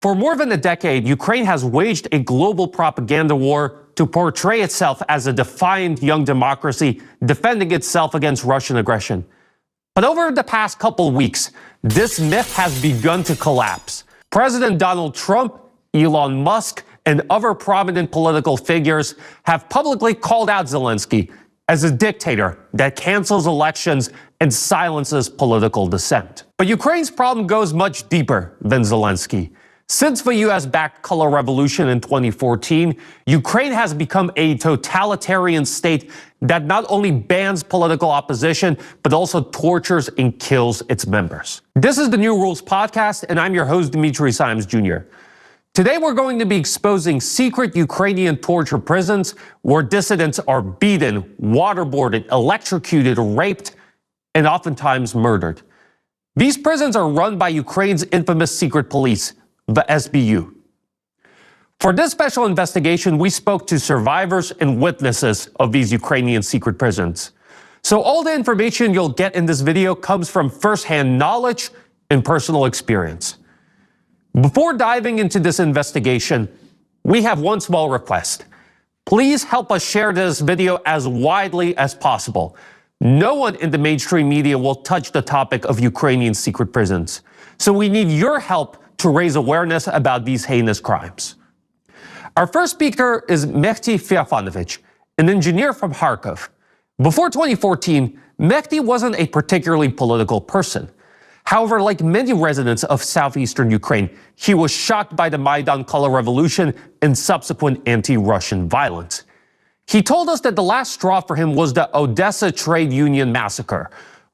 For more than a decade, Ukraine has waged a global propaganda war to portray itself as a defiant young democracy defending itself against Russian aggression. But over the past couple weeks, this myth has begun to collapse. President Donald Trump, Elon Musk, and other prominent political figures have publicly called out Zelensky as a dictator that cancels elections and silences political dissent. But Ukraine's problem goes much deeper than Zelensky. Since the US-backed color revolution in 2014, Ukraine has become a totalitarian state that not only bans political opposition, but also tortures and kills its members. This is the New Rules podcast, and I'm your host, Dimitri Simes Jr. Today, we're going to be exposing secret Ukrainian torture prisons where dissidents are beaten, waterboarded, electrocuted, raped, and oftentimes murdered. These prisons are run by Ukraine's infamous secret police, the SBU. For this special investigation, we spoke to survivors and witnesses of these Ukrainian secret prisons. So all the information you'll get in this video comes from firsthand knowledge and personal experience. Before diving into this investigation, we have one small request. Please help us share this video as widely as possible. No one in the mainstream media will touch the topic of Ukrainian secret prisons. So we need your help to raise awareness about these heinous crimes. Our first speaker is Mehdi Feofanovich, an engineer from Kharkov. Before 2014, Mehdi wasn't a particularly political person. However, like many residents of southeastern Ukraine, he was shocked by the Maidan color revolution and subsequent anti-Russian violence. He told us that the last straw for him was the Odessa trade union massacre,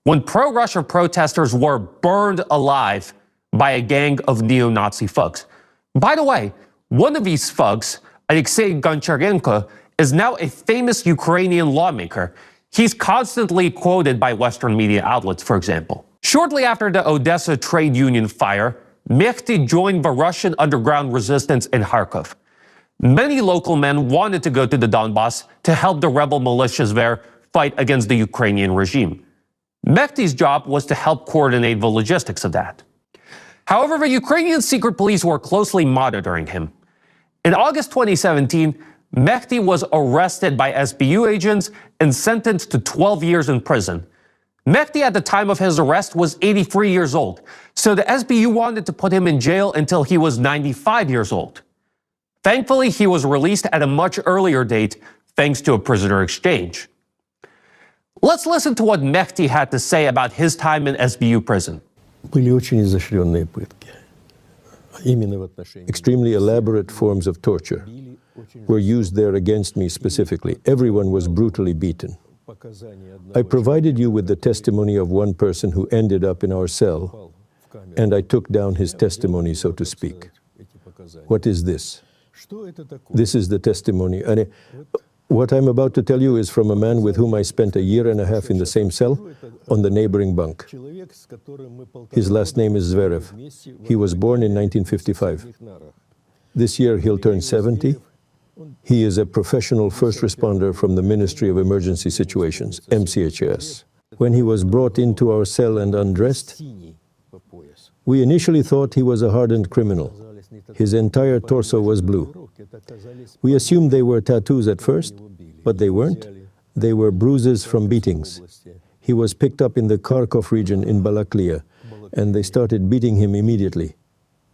when pro-Russia protesters were burned alive by a gang of neo-Nazi thugs. By the way, one of these thugs, Alexei Goncharenko, is now a famous Ukrainian lawmaker. He's constantly quoted by Western media outlets, for example. Shortly after the Odessa trade union fire, Mehdi joined the Russian underground resistance in Kharkov. Many local men wanted to go to the Donbass to help the rebel militias there fight against the Ukrainian regime. Mehdi's job was to help coordinate the logistics of that. However, the Ukrainian secret police were closely monitoring him. In August 2017, Mehdi was arrested by SBU agents and sentenced to 12 years in prison. Mehdi at the time of his arrest was 83 years old, so the SBU wanted to put him in jail until he was 95 years old. Thankfully, he was released at a much earlier date thanks to a prisoner exchange. Let's listen to what Mehdi had to say about his time in SBU prison. Extremely elaborate forms of torture were used there against me specifically. Everyone was brutally beaten. I provided you with the testimony of one person who ended up in our cell, and I took down his testimony, so to speak. What is this? This is the testimony. And what I'm about to tell you is from a man with whom I spent a year and a half in the same cell on the neighboring bunk. His last name is Zverev. He was born in 1955. This year he'll turn 70. He is a professional first responder from the Ministry of Emergency Situations, MCHS. When he was brought into our cell and undressed, we initially thought he was a hardened criminal. His entire torso was blue. We assumed they were tattoos at first, but they weren't. They were bruises from beatings. He was picked up in the Kharkov region in Balaklia, and they started beating him immediately.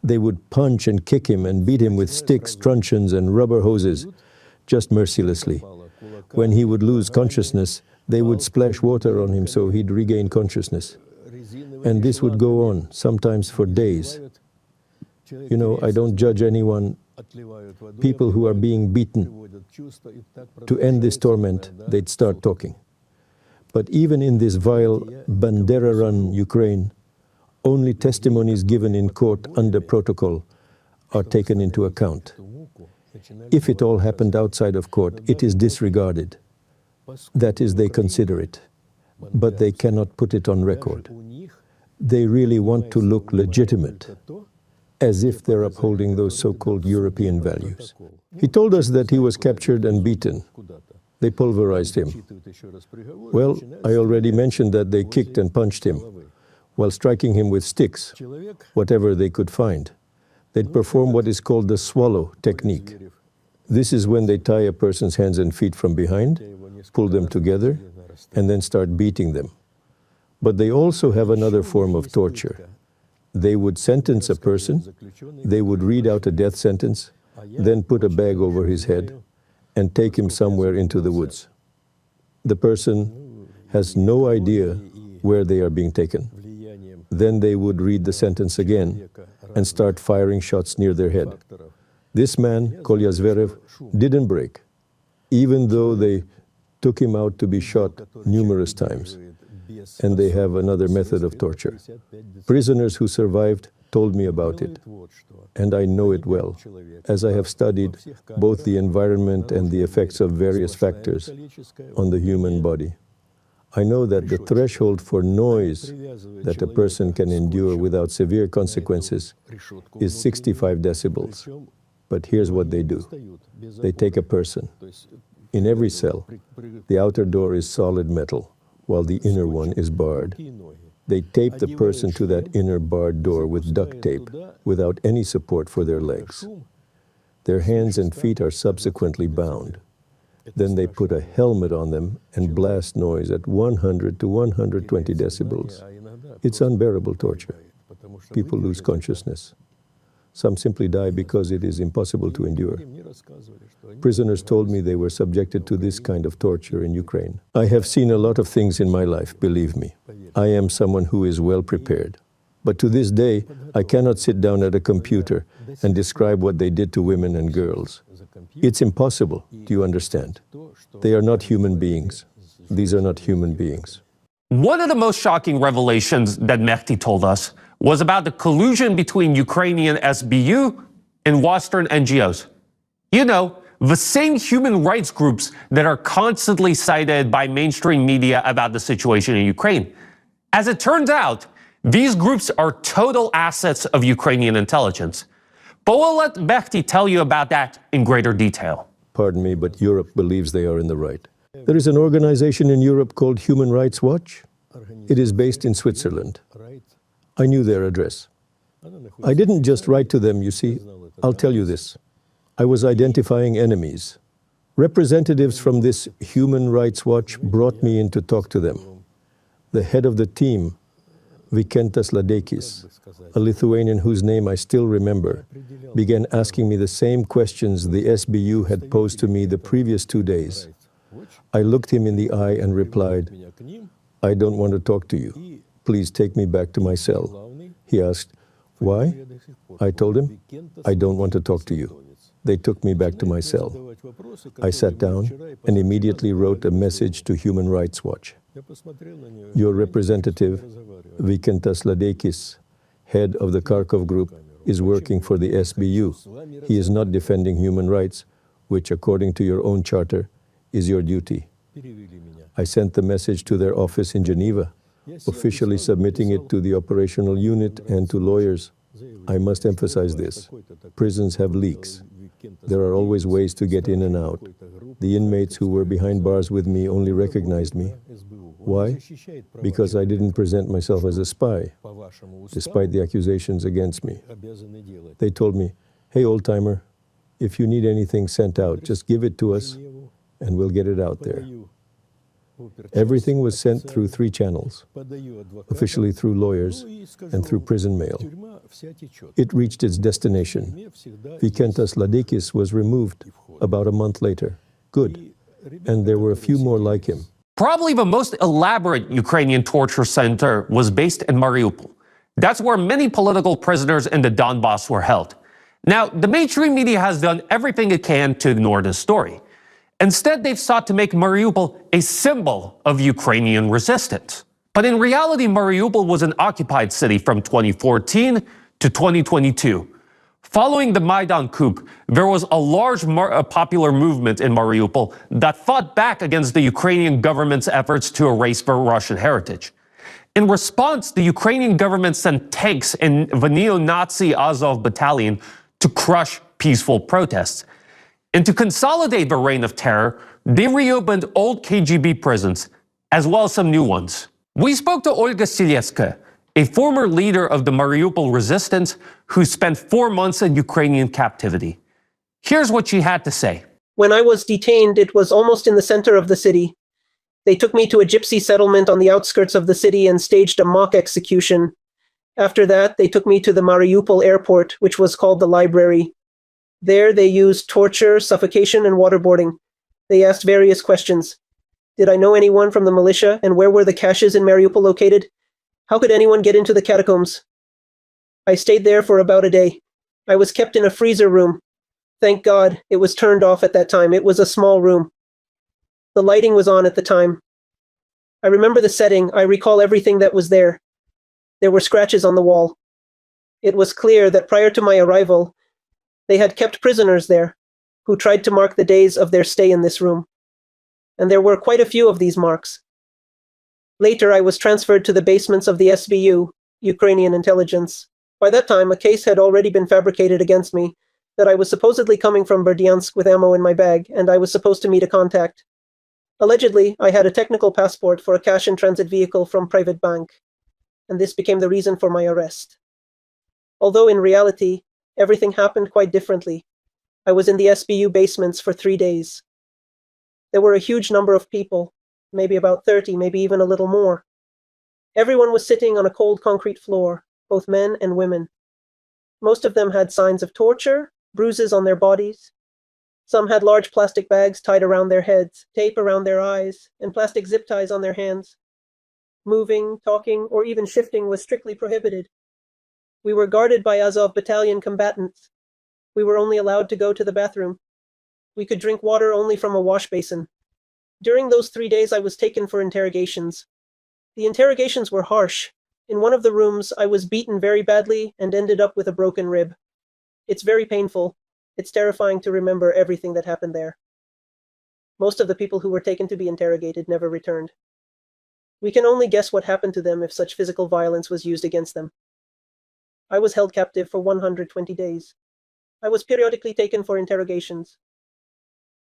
They would punch and kick him and beat him with sticks, truncheons, and rubber hoses, just mercilessly. When he would lose consciousness, they would splash water on him so he'd regain consciousness. And this would go on, sometimes for days. You know, I don't judge anyone. People who are being beaten, to end this torment, they'd start talking. But even in this vile Bandera-run Ukraine, only testimonies given in court under protocol are taken into account. If it all happened outside of court, it is disregarded. That is, they consider it, but they cannot put it on record. They really want to look legitimate, as if they're upholding those so-called European values. He told us that he was captured and beaten. They pulverized him. Well, I already mentioned that they kicked and punched him, while striking him with sticks, whatever they could find. They'd perform what is called the swallow technique. This is when they tie a person's hands and feet from behind, pull them together, and then start beating them. But they also have another form of torture. They would sentence a person, they would read out a death sentence, then put a bag over his head and take him somewhere into the woods. The person has no idea where they are being taken. Then they would read the sentence again and start firing shots near their head. This man, Kolya Zverev, didn't break, even though they took him out to be shot numerous times. And they have another method of torture. Prisoners who survived told me about it, and I know it well, as I have studied both the environment and the effects of various factors on the human body. I know that the threshold for noise that a person can endure without severe consequences is 65 decibels. But here's what they do. They take a person. In every cell, the outer door is solid metal, while the inner one is barred. They tape the person to that inner barred door with duct tape without any support for their legs. Their hands and feet are subsequently bound. Then they put a helmet on them and blast noise at 100 to 120 decibels. It's unbearable torture. People lose consciousness. Some simply die because it is impossible to endure. Prisoners told me they were subjected to this kind of torture in Ukraine. I have seen a lot of things in my life, believe me. I am someone who is well prepared. But to this day, I cannot sit down at a computer and describe what they did to women and girls. It's impossible, do you understand? They are not human beings. These are not human beings. One of the most shocking revelations that Mehdi told us was about the collusion between Ukrainian SBU and Western NGOs. You know, the same human rights groups that are constantly cited by mainstream media about the situation in Ukraine. As it turns out, these groups are total assets of Ukrainian intelligence. But we'll let Mehdi tell you about that in greater detail. Pardon me, but Europe believes they are in the right. There is an organization in Europe called Human Rights Watch. It is based in Switzerland. I knew their address. I didn't just write to them, you see. I'll tell you this. I was identifying enemies. Representatives from this Human Rights Watch brought me in to talk to them. The head of the team, Vykintas Ladekis, a Lithuanian whose name I still remember, began asking me the same questions the SBU had posed to me the previous 2 days. I looked him in the eye and replied, "I don't want to talk to you. Please take me back to my cell." He asked, "Why?" I told him, "I don't want to talk to you." They took me back to my cell. I sat down and immediately wrote a message to Human Rights Watch. "Your representative, Vykintas Ladekis, head of the Kharkov group, is working for the SBU. He is not defending human rights, which, according to your own charter, is your duty." I sent the message to their office in Geneva, officially submitting it to the operational unit and to lawyers. I must emphasize this. Prisons have leaks. There are always ways to get in and out. The inmates who were behind bars with me only recognized me. Why? Because I didn't present myself as a spy, despite the accusations against me. They told me, "Hey, old-timer, if you need anything sent out, just give it to us, and we'll get it out there." Everything was sent through 3 channels, officially through lawyers and through prison mail. It reached its destination. Vykintas Ladekis was removed about a month later. Good. And there were a few more like him. Probably the most elaborate Ukrainian torture center was based in Mariupol. That's where many political prisoners in the Donbass were held. Now, the mainstream media has done everything it can to ignore this story. Instead, they've sought to make Mariupol a symbol of Ukrainian resistance. But in reality, Mariupol was an occupied city from 2014 to 2022. Following the Maidan coup, there was a large popular movement in Mariupol that fought back against the Ukrainian government's efforts to erase their Russian heritage. In response, the Ukrainian government sent tanks in the neo-Nazi Azov battalion to crush peaceful protests. And to consolidate the reign of terror, they reopened old KGB prisons, as well as some new ones. We spoke to Olga Siletskaya, a former leader of the Mariupol resistance who spent 4 months in Ukrainian captivity. Here's what she had to say. When I was detained, it was almost in the center of the city. They took me to a gypsy settlement on the outskirts of the city and staged a mock execution. After that, they took me to the Mariupol airport, which was called the library. There, they used torture, suffocation, and waterboarding. They asked various questions. Did I know anyone from the militia, and where were the caches in Mariupol located? How could anyone get into the catacombs? I stayed there for about a day. I was kept in a freezer room. Thank God, it was turned off at that time. It was a small room. The lighting was on at the time. I remember the setting. I recall everything that was there. There were scratches on the wall. It was clear that prior to my arrival, they had kept prisoners there who tried to mark the days of their stay in this room. And there were quite a few of these marks. Later, I was transferred to the basements of the SBU, Ukrainian intelligence. By that time, a case had already been fabricated against me that I was supposedly coming from Berdyansk with ammo in my bag, and I was supposed to meet a contact. Allegedly, I had a technical passport for a cash-in-transit vehicle from private bank, and this became the reason for my arrest. Although in reality, everything happened quite differently. I was in the SBU basements for 3 days. There were a huge number of people, maybe about 30, maybe even a little more. Everyone was sitting on a cold concrete floor, both men and women. Most of them had signs of torture, bruises on their bodies. Some had large plastic bags tied around their heads, tape around their eyes, and plastic zip ties on their hands. Moving, talking, or even shifting was strictly prohibited. We were guarded by Azov battalion combatants. We were only allowed to go to the bathroom. We could drink water only from a wash basin. During those 3 days, I was taken for interrogations. The interrogations were harsh. In one of the rooms, I was beaten very badly and ended up with a broken rib. It's very painful. It's terrifying to remember everything that happened there. Most of the people who were taken to be interrogated never returned. We can only guess what happened to them if such physical violence was used against them. I was held captive for 120 days. I was periodically taken for interrogations.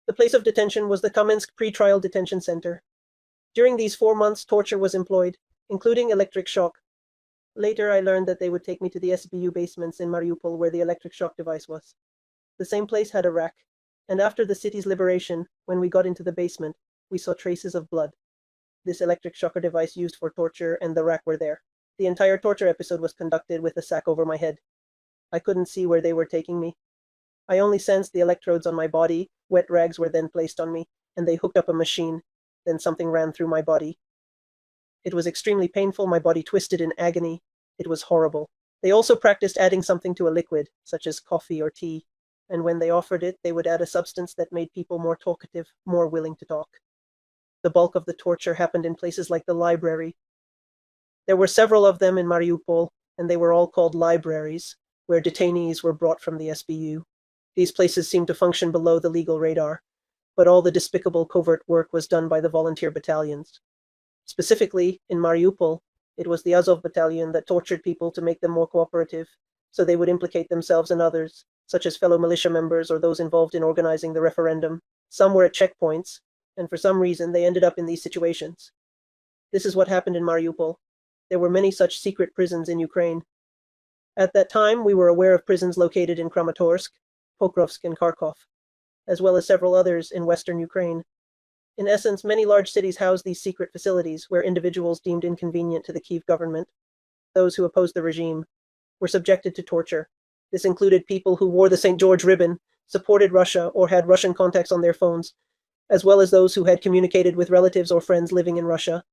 The place of detention was the Kamensk Pre-Trial Detention Center. During these 4 months, torture was employed, including electric shock. Later, I learned that they would take me to the SBU basements in Mariupol where the electric shock device was. The same place had a rack, and after the city's liberation, when we got into the basement, we saw traces of blood. This electric shocker device used for torture and the rack were there. The entire torture episode was conducted with a sack over my head. I couldn't see where they were taking me. I only sensed the electrodes on my body. Wet rags were then placed on me, and they hooked up a machine. Then something ran through my body. It was extremely painful. My body twisted in agony. It was horrible. They also practiced adding something to a liquid, such as coffee or tea, and when they offered it, they would add a substance that made people more talkative, more willing to talk. The bulk of the torture happened in places like the library. There were several of them in Mariupol, and they were all called libraries, where detainees were brought from the SBU. These places seemed to function below the legal radar, but all the despicable covert work was done by the volunteer battalions. Specifically, in Mariupol, it was the Azov battalion that tortured people to make them more cooperative, so they would implicate themselves and others, such as fellow militia members or those involved in organizing the referendum. Some were at checkpoints, and for some reason they ended up in these situations. This is what happened in Mariupol. There were many such secret prisons in Ukraine. At that time, we were aware of prisons located in Kramatorsk, Pokrovsk, and Kharkov, as well as several others in western Ukraine. In essence, many large cities house these secret facilities where individuals deemed inconvenient to the Kyiv government, those who opposed the regime, were subjected to torture. This included people who wore the St. George ribbon, supported Russia, or had Russian contacts on their phones, as well as those who had communicated with relatives or friends living in Russia,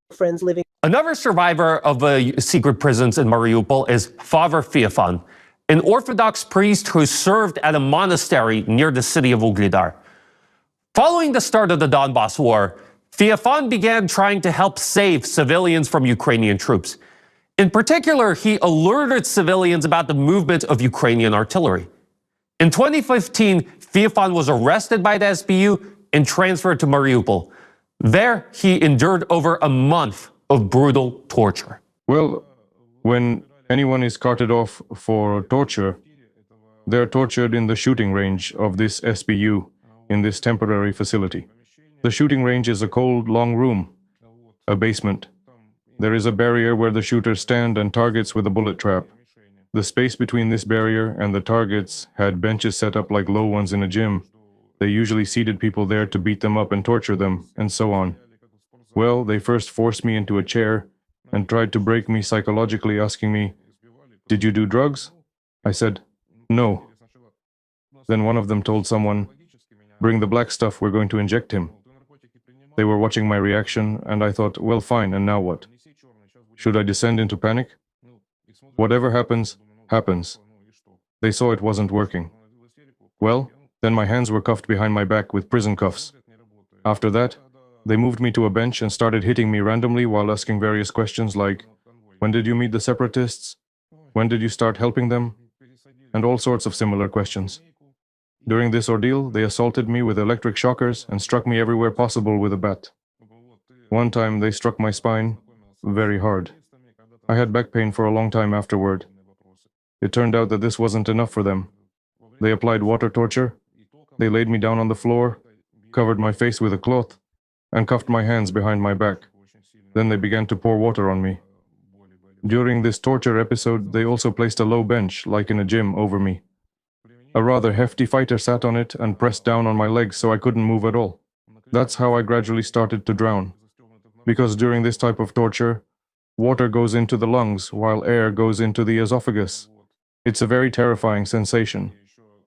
Another survivor of the secret prisons in Mariupol is Father Feofan, an Orthodox priest who served at a monastery near the city of Ugledar. Following the start of the Donbas War, Feofan began trying to help save civilians from Ukrainian troops. In particular, he alerted civilians about the movement of Ukrainian artillery. In 2015, Feofan was arrested by the SBU and transferred to Mariupol. There, he endured over a month of brutal torture. Well, when anyone is carted off for torture, they're tortured in the shooting range of this SBU in this temporary facility. The shooting range is a cold, long room, a basement. There is a barrier where the shooters stand and targets with a bullet trap. The space between this barrier and the targets had benches set up like low ones in a gym. They usually seated people there to beat them up and torture them, and so on. Well, they first forced me into a chair and tried to break me psychologically, asking me, "Did you do drugs?" I said, "No." Then one of them told someone, "Bring the black stuff, we're going to inject him." They were watching my reaction, and I thought, well, fine, and now what? Should I descend into panic? Whatever happens, happens. They saw it wasn't working. Well, then my hands were cuffed behind my back with prison cuffs. After that, they moved me to a bench and started hitting me randomly while asking various questions like, "When did you meet the separatists? When did you start helping them?" And all sorts of similar questions. During this ordeal, they assaulted me with electric shockers and struck me everywhere possible with a bat. One time they struck my spine very hard. I had back pain for a long time afterward. It turned out that this wasn't enough for them. They applied water torture. They laid me down on the floor, covered my face with a cloth, and cuffed my hands behind my back. Then they began to pour water on me. During this torture episode, they also placed a low bench, like in a gym, over me. A rather hefty fighter sat on it and pressed down on my legs so I couldn't move at all. That's how I gradually started to drown. Because during this type of torture, water goes into the lungs while air goes into the esophagus. It's a very terrifying sensation.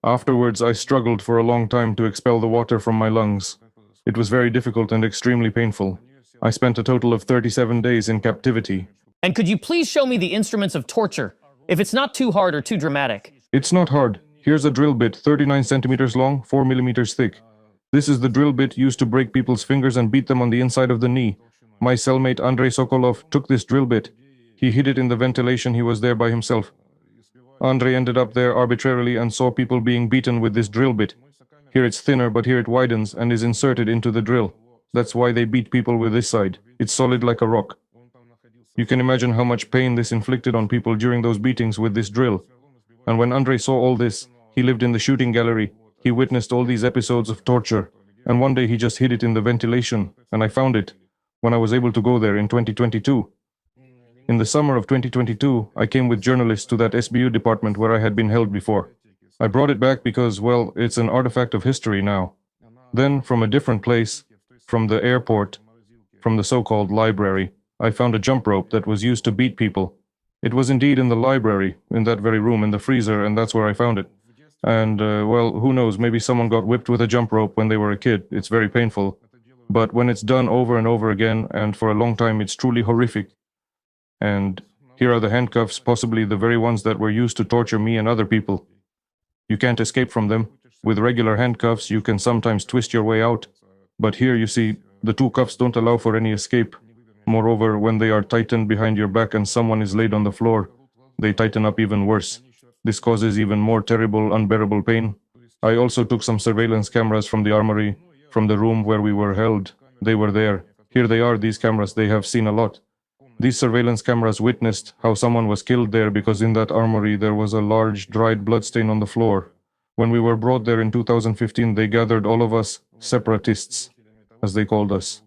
Afterwards, I struggled for a long time to expel the water from my lungs. It was very difficult and extremely painful. I spent a total of 37 days in captivity. And could you please show me the instruments of torture, if it's not too hard or too dramatic? It's not hard. Here's a drill bit, 39 centimeters long, 4 millimeters thick. This is the drill bit used to break people's fingers and beat them on the inside of the knee. My cellmate Andrei Sokolov took this drill bit. He hid it in the ventilation. He was there by himself. Andrei ended up there arbitrarily and saw people being beaten with this drill bit. Here it's thinner, but here it widens and is inserted into the drill. That's why they beat people with this side. It's solid like a rock. You can imagine how much pain this inflicted on people during those beatings with this drill. And when Andrei saw all this, he lived in the shooting gallery. He witnessed all these episodes of torture. And one day he just hid it in the ventilation, and I found it when I was able to go there in 2022. In the summer of 2022, I came with journalists to that SBU department where I had been held before. I brought it back because, well, it's an artifact of history now. Then, from a different place, from the airport, from the so-called library, I found a jump rope that was used to beat people. It was indeed in the library, in that very room, in the freezer, and that's where I found it. And, well, who knows, maybe someone got whipped with a jump rope when they were a kid. It's very painful. But when it's done over and over again, and for a long time, it's truly horrific. And here are the handcuffs, possibly the very ones that were used to torture me and other people. You can't escape from them. With regular handcuffs, you can sometimes twist your way out. But here, you see, the two cuffs don't allow for any escape. Moreover, when they are tightened behind your back and someone is laid on the floor, they tighten up even worse. This causes even more terrible, unbearable pain. I also took some surveillance cameras from the armory, from the room where we were held. They were there. Here they are, these cameras. They have seen a lot. These surveillance cameras witnessed how someone was killed there because in that armory there was a large dried bloodstain on the floor. When we were brought there in 2015, they gathered all of us separatists, as they called us.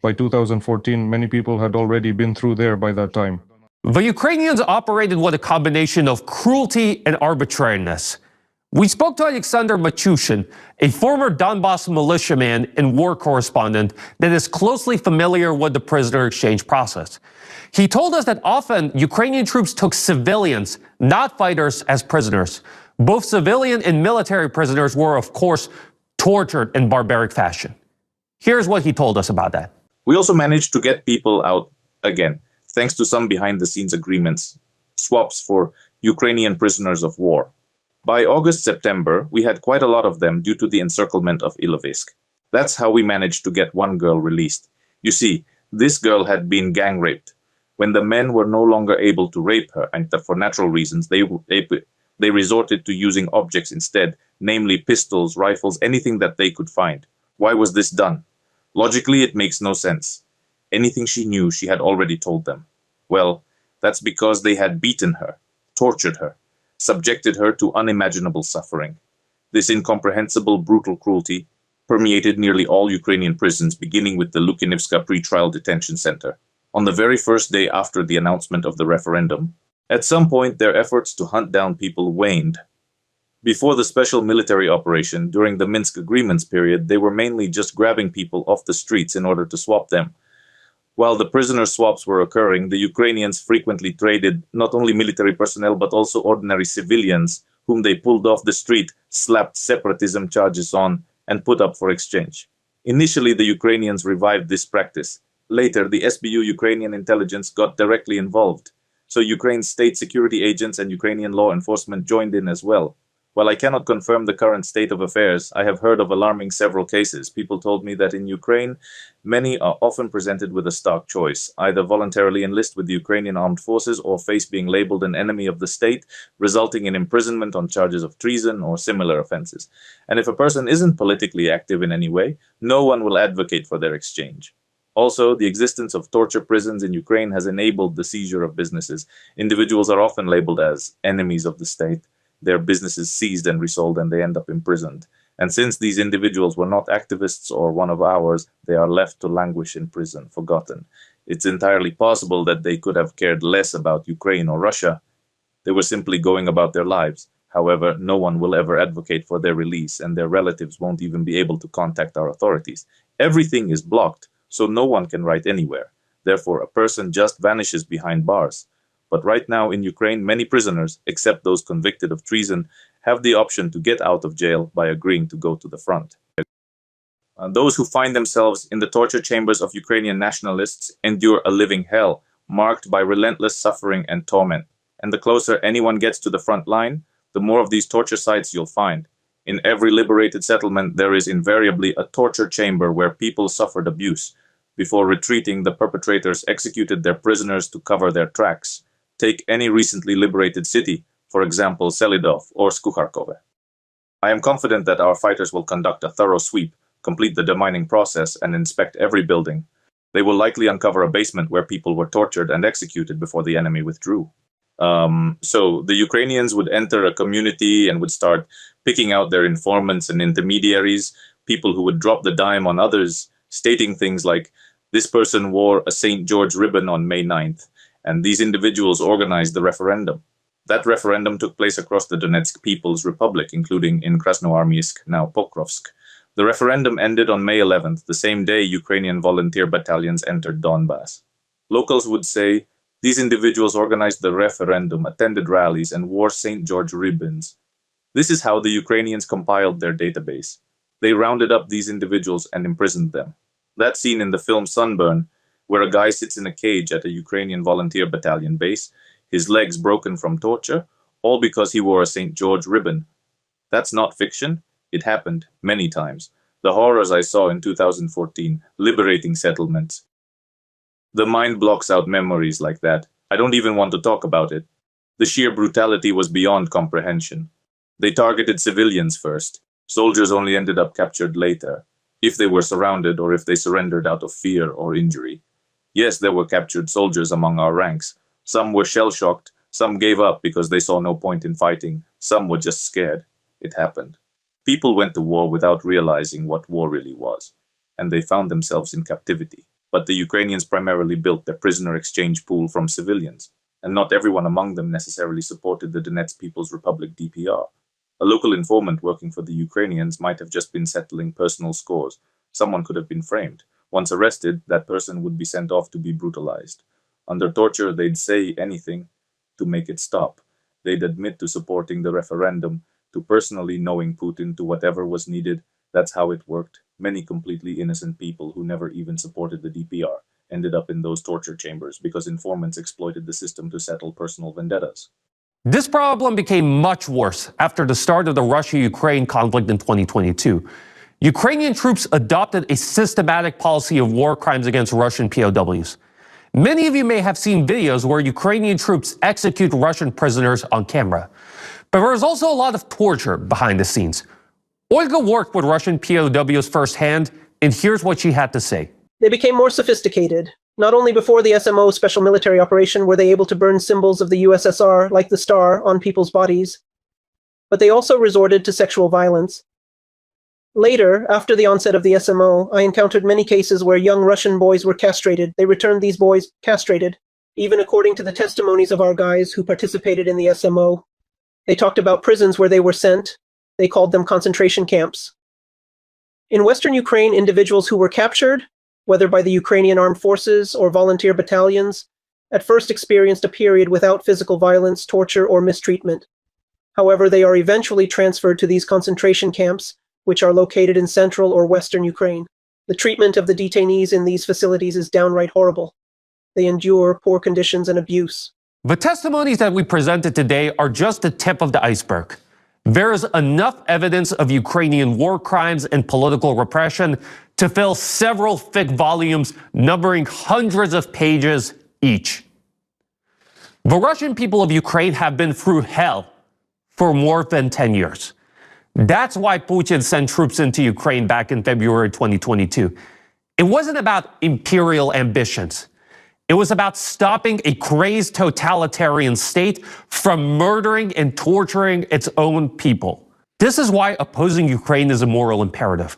By 2014, many people had already been through there by that time. The Ukrainians operated with a combination of cruelty and arbitrariness. We spoke to Alexander Machushin, a former Donbass militiaman and war correspondent that is closely familiar with the prisoner exchange process. He told us that often Ukrainian troops took civilians, not fighters, as prisoners. Both civilian and military prisoners were, of course, tortured in barbaric fashion. Here's what he told us about that. We also managed to get people out again, thanks to some behind-the-scenes agreements, swaps for Ukrainian prisoners of war. By August-September, we had quite a lot of them due to the encirclement of Ilovaisk. That's how we managed to get one girl released. You see, this girl had been gang-raped. When the men were no longer able to rape her, and for natural reasons, they resorted to using objects instead, namely pistols, rifles, anything that they could find. Why was this done? Logically, it makes no sense. Anything she knew, she had already told them. Well, that's because they had beaten her, tortured her, subjected her to unimaginable suffering. This incomprehensible, brutal cruelty permeated nearly all Ukrainian prisons, beginning with the Lukyanivska pretrial detention center. on the very first day after the announcement of the referendum. At some point, their efforts to hunt down people waned. Before the special military operation, during the Minsk agreements period, they were mainly just grabbing people off the streets in order to swap them. While the prisoner swaps were occurring, the Ukrainians frequently traded not only military personnel but also ordinary civilians whom they pulled off the street, slapped separatism charges on, and put up for exchange. Initially, the Ukrainians revived this practice. Later, the SBU Ukrainian intelligence got directly involved, so Ukraine's state security agents and Ukrainian law enforcement joined in as well. While I cannot confirm the current state of affairs, I have heard of alarming several cases. People told me that in Ukraine, many are often presented with a stark choice: either voluntarily enlist with the Ukrainian armed forces or face being labeled an enemy of the state, resulting in imprisonment on charges of treason or similar offenses. And if a person isn't politically active in any way, no one will advocate for their exchange. Also, the existence of torture prisons in Ukraine has enabled the seizure of businesses. Individuals are often labeled as enemies of the state. Their businesses seized and resold, and they end up imprisoned. And since these individuals were not activists or one of ours, they are left to languish in prison, forgotten. It's entirely possible that they could have cared less about Ukraine or Russia. They were simply going about their lives. However, no one will ever advocate for their release, and their relatives won't even be able to contact our authorities. Everything is blocked, so no one can write anywhere. Therefore, a person just vanishes behind bars. But right now in Ukraine, many prisoners, except those convicted of treason, have the option to get out of jail by agreeing to go to the front. Those who find themselves in the torture chambers of Ukrainian nationalists endure a living hell, marked by relentless suffering and torment. And the closer anyone gets to the front line, the more of these torture sites you'll find. In every liberated settlement, there is invariably a torture chamber where people suffered abuse. Before retreating, the perpetrators executed their prisoners to cover their tracks. Take any recently liberated city, for example, Selidov or Skukharkove. I am confident that our fighters will conduct a thorough sweep, complete the demining process, and inspect every building. They will likely uncover a basement where people were tortured and executed before the enemy withdrew. So the Ukrainians would enter a community and would start picking out their informants and intermediaries, people who would drop the dime on others, stating things like, this person wore a St. George ribbon on May 9th. And these individuals organized the referendum. That referendum took place across the Donetsk People's Republic, including in Krasnoarmysk, now Pokrovsk. The referendum ended on May 11th, the same day Ukrainian volunteer battalions entered Donbass. Locals would say, these individuals organized the referendum, attended rallies, and wore St. George ribbons. This is how the Ukrainians compiled their database. They rounded up these individuals and imprisoned them. That scene in the film Sunburn, where a guy sits in a cage at a Ukrainian volunteer battalion base, his legs broken from torture, all because he wore a St. George ribbon. That's not fiction. It happened many times. The horrors I saw in 2014, liberating settlements. The mind blocks out memories like that. I don't even want to talk about it. The sheer brutality was beyond comprehension. They targeted civilians first. Soldiers only ended up captured later, if they were surrounded or if they surrendered out of fear or injury. Yes, there were captured soldiers among our ranks. Some were shell-shocked, some gave up because they saw no point in fighting, some were just scared. It happened. People went to war without realizing what war really was, and they found themselves in captivity. But the Ukrainians primarily built their prisoner exchange pool from civilians, and not everyone among them necessarily supported the Donetsk People's Republic DPR. A local informant working for the Ukrainians might have just been settling personal scores. Someone could have been framed. Once arrested, that person would be sent off to be brutalized. Under torture, they'd say anything to make it stop. They'd admit to supporting the referendum, to personally knowing Putin, to whatever was needed. That's how it worked. Many completely innocent people who never even supported the DPR ended up in those torture chambers because informants exploited the system to settle personal vendettas. This problem became much worse after the start of the Russia-Ukraine conflict in 2022. Ukrainian troops adopted a systematic policy of war crimes against Russian POWs. Many of you may have seen videos where Ukrainian troops execute Russian prisoners on camera. But there was also a lot of torture behind the scenes. Olga worked with Russian POWs firsthand, and here's what she had to say. They became more sophisticated. Not only before the SMO special military operation were they able to burn symbols of the USSR, like the star, on people's bodies, but they also resorted to sexual violence. Later, after the onset of the SMO, I encountered many cases where young Russian boys were castrated. They returned these boys castrated, even according to the testimonies of our guys who participated in the SMO. They talked about prisons where they were sent. They called them concentration camps. In Western Ukraine, individuals who were captured, whether by the Ukrainian armed forces or volunteer battalions, at first experienced a period without physical violence, torture, or mistreatment. However, they are eventually transferred to these concentration camps, which are located in central or western Ukraine. The treatment of the detainees in these facilities is downright horrible. They endure poor conditions and abuse. The testimonies that we presented today are just the tip of the iceberg. There is enough evidence of Ukrainian war crimes and political repression to fill several thick volumes numbering hundreds of pages each. The Russian people of Ukraine have been through hell for more than 10 years. That's why Putin sent troops into Ukraine back in February 2022. It wasn't about imperial ambitions. It was about stopping a crazed totalitarian state from murdering and torturing its own people. This is why opposing Ukraine is a moral imperative.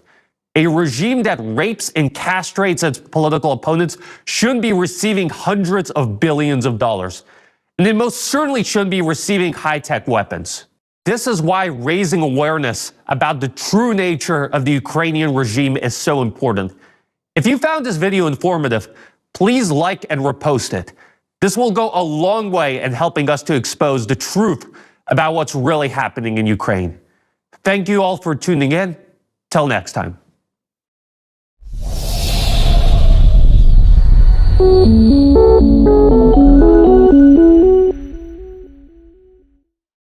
A regime that rapes and castrates its political opponents shouldn't be receiving hundreds of billions of dollars. And it most certainly shouldn't be receiving high-tech weapons. This is why raising awareness about the true nature of the Ukrainian regime is so important. If you found this video informative, please like and repost it. This will go a long way in helping us to expose the truth about what's really happening in Ukraine. Thank you all for tuning in. Till next time. Thank you.